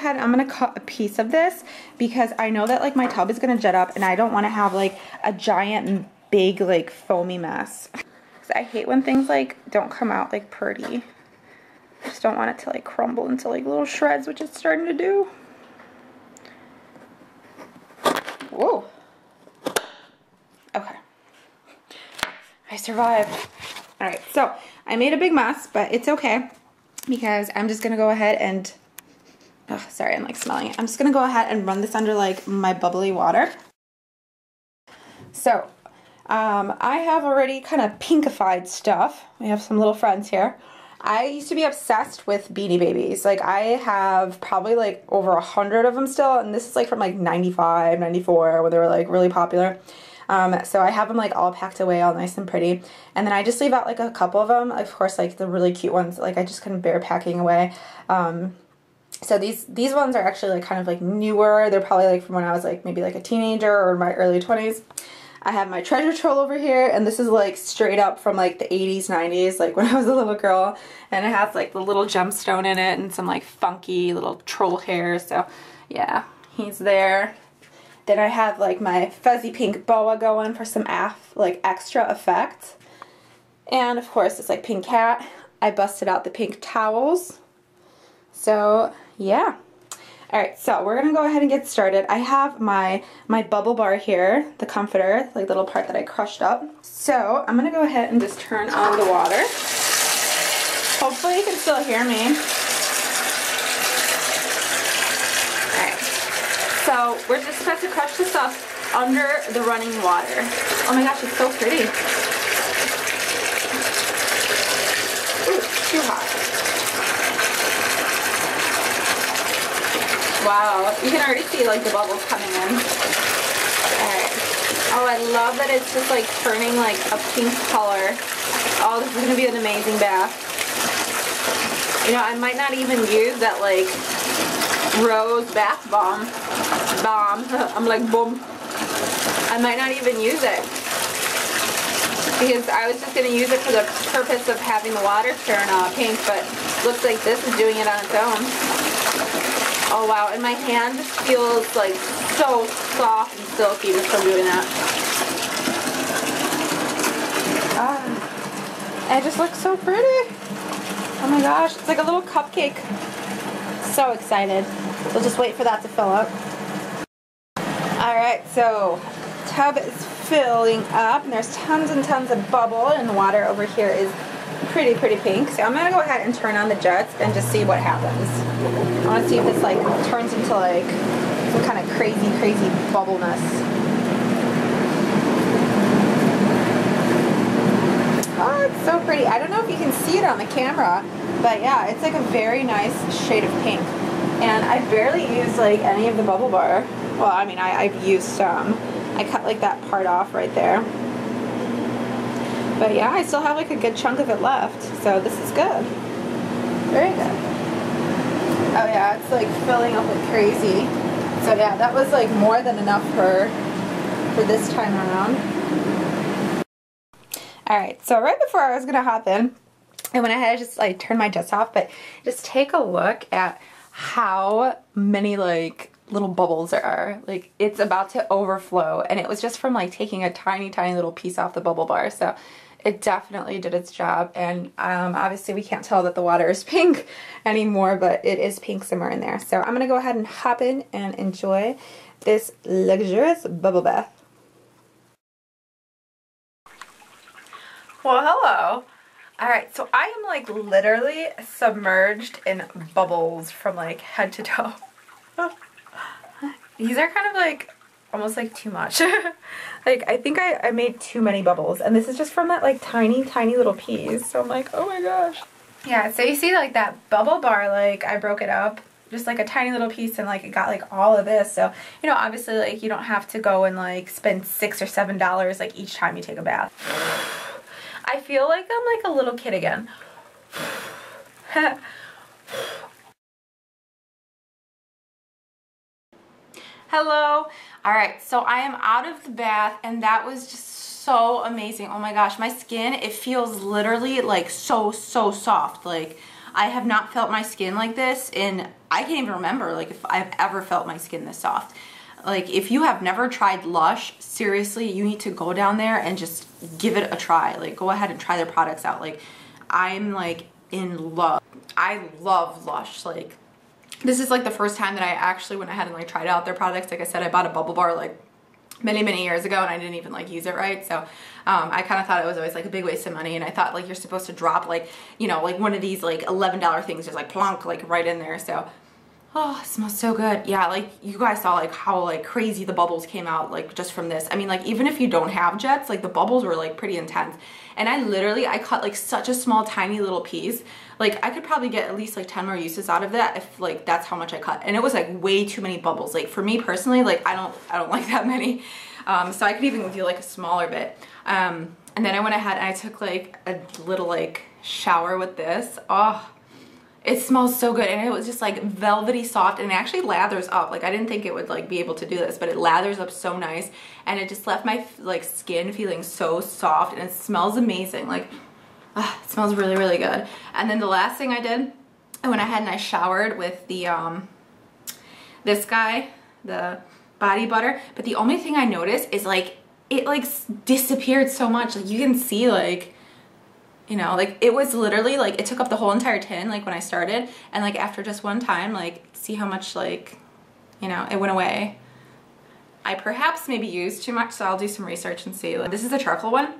ahead, I'm gonna cut a piece of this because I know that like my tub is gonna jet up and I don't wanna have like a giant big like foamy mess. I hate when things like don't come out like pretty. I just don't want it to like crumble into like little shreds, which it's starting to do. Whoa. Okay. I survived. Alright, so I made a big mess, but it's okay because I'm just gonna go ahead and, oh, sorry, I'm like smelling it. I'm just gonna go ahead and run this under like my bubbly water. So, I have already kind of pinkified stuff. We have some little friends here. I used to be obsessed with Beanie Babies. Like, I have probably like over 100 of them still, and this is like from like 95, 94, when they were like really popular. So I have them like all packed away, all nice and pretty. And then I just leave out like a couple of them. Of course, like the really cute ones, like I just kind of bear packing away. So these ones are actually like kind of like newer. They're probably like from when I was like maybe like a teenager or my early 20s. I have my treasure troll over here, and this is like straight up from like the 80s, 90s, like when I was a little girl. And it has like the little gemstone in it and some like funky little troll hair. So yeah, he's there. Then I have like my fuzzy pink boa going for some like extra effect. And of course this like pink cat. I busted out the pink towels. So yeah. Alright, so we're gonna go ahead and get started. I have my bubble bar here, the comforter, like little part that I crushed up. So I'm gonna go ahead and just turn on the water. Hopefully you can still hear me. Alright, so we're just supposed to crush this up under the running water. Oh my gosh, it's so pretty. Ooh, too hot. Wow, you can already see like the bubbles coming in. Alright. Oh, I love that it's just like turning like a pink color. Oh, this is going to be an amazing bath. You know, I might not even use that like rose bath bomb. I'm like, boom. I might not even use it. Because I was just going to use it for the purpose of having the water turn pink, but looks like this is doing it on its own. Oh wow, and my hand just feels like so soft and silky just from doing that. And it just looks so pretty. Oh my gosh, it's like a little cupcake. So excited. We'll just wait for that to fill up. Alright, so tub is filling up and there's tons and tons of bubble, and the water over here is pretty pink. So I'm gonna go ahead and turn on the jets and just see what happens. I want to see if this like turns into like some kind of crazy bubbleness. Oh, it's so pretty. I don't know if you can see it on the camera, but yeah, it's like a very nice shade of pink. And I barely used like any of the bubble bar. Well, I mean, I've used some. I cut like that part off right there. But yeah, I still have like a good chunk of it left, so this is good. Very good. Oh yeah, it's like filling up like crazy. So yeah, that was like more than enough for this time around. Alright, so right before I was gonna hop in, I went ahead and just like turned my jets off, but just take a look at how many like little bubbles there are. Like, it's about to overflow, and it was just from like taking a tiny little piece off the bubble bar. So it definitely did its job, and obviously we can't tell that the water is pink anymore, but it is pink somewhere in there. So I'm gonna go ahead and hop in and enjoy this luxurious bubble bath. Well, hello. Alright, so I am like literally submerged in bubbles from like head to toe. These are kind of like almost like too much. Like, I think I made too many bubbles, and this is just from that like tiny little piece. So I'm like, oh my gosh. Yeah, so you see like that bubble bar, like I broke it up just like a tiny little piece, and like it got like all of this. So, you know, obviously like you don't have to go and like spend $6 or $7 like each time you take a bath. I feel like I'm like a little kid again. Hello. Alright, so I am out of the bath, and that was just so amazing. Oh my gosh, my skin, it feels literally like so soft. Like, I have not felt my skin like this in, I can't even remember like if I've ever felt my skin this soft. Like if you have never tried Lush, seriously, you need to go down there and just give it a try. Like go ahead and try their products out. Like I'm like in love. I love Lush. Like this is like the first time that I actually went ahead and like tried out their products. Like I said, I bought a bubble bar like many years ago and I didn't even like use it right. So I kind of thought it was always like a big waste of money, and I thought like you're supposed to drop like, you know, like one of these like $11 things just like plonk like right in there. So oh, it smells so good. Yeah, like you guys saw like how like crazy the bubbles came out like just from this. I mean, like even if you don't have jets, like the bubbles were like pretty intense. And I cut like such a small tiny little piece. Like I could probably get at least like 10 more uses out of that if like that's how much I cut. And it was like way too many bubbles. Like for me personally, like I don't like that many. So I could even do like a smaller bit. And then I went ahead and I took like a little like shower with this. Oh, it smells so good, and it was just like velvety soft, and it actually lathers up. Like I didn't think it would like be able to do this, but it lathers up so nice, and it just left my like skin feeling so soft, and it smells amazing. Like it smells really good. And then the last thing I did, I went ahead and I showered with the this guy, the body butter. But the only thing I noticed is like it like disappeared so much. Like you can see like, you know, like it was literally like it took up the whole entire tin like when I started, and like after just one time, like see how much like, you know, it went away. I perhaps maybe used too much, so I'll do some research and see. Like, this is a charcoal one.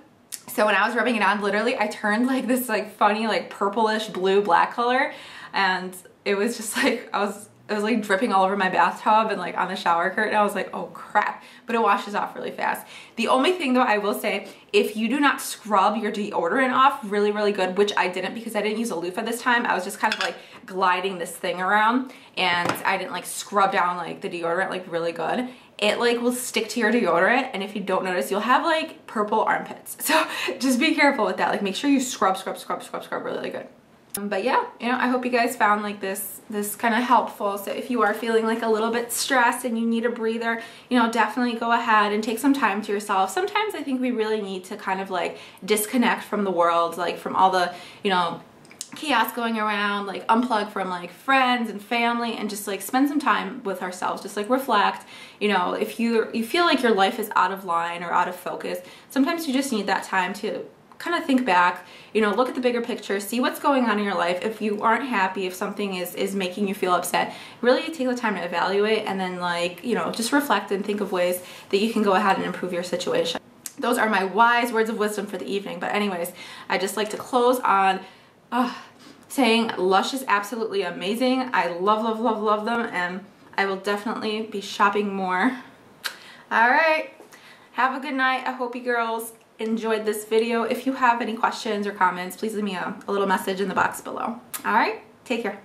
So when I was rubbing it on, literally I turned like this like funny like purplish blue black color, and it was just like it was like dripping all over my bathtub and like on the shower curtain. I was like, oh crap, but it washes off really fast. The only thing though I will say, if you do not scrub your deodorant off really good, which I didn't because I didn't use a loofah this time, I was just kind of like gliding this thing around, and I didn't like scrub down like the deodorant like really good. It like will stick to your deodorant, and if you don't notice, you'll have like purple armpits. So just be careful with that. Like make sure you scrub really good. But yeah, you know, I hope you guys found like this kind of helpful. So if you are feeling like a little bit stressed and you need a breather, you know, definitely go ahead and take some time to yourself. Sometimes I think we really need to kind of like disconnect from the world, like from all the, you know, chaos going around, like unplug from like friends and family, and just like spend some time with ourselves, just like reflect. You know, if you feel like your life is out of line or out of focus, sometimes you just need that time to kind of think back, you know, look at the bigger picture, see what's going on in your life. If you aren't happy, if something is making you feel upset, really take the time to evaluate, and then like, you know, just reflect and think of ways that you can go ahead and improve your situation. Those are my wise words of wisdom for the evening. But anyways, I just like to close on saying Lush is absolutely amazing. I love them, and I will definitely be shopping more. All right, have a good night. I hope you girls enjoyed this video. If you have any questions or comments, please leave me a little message in the box below. All right, take care.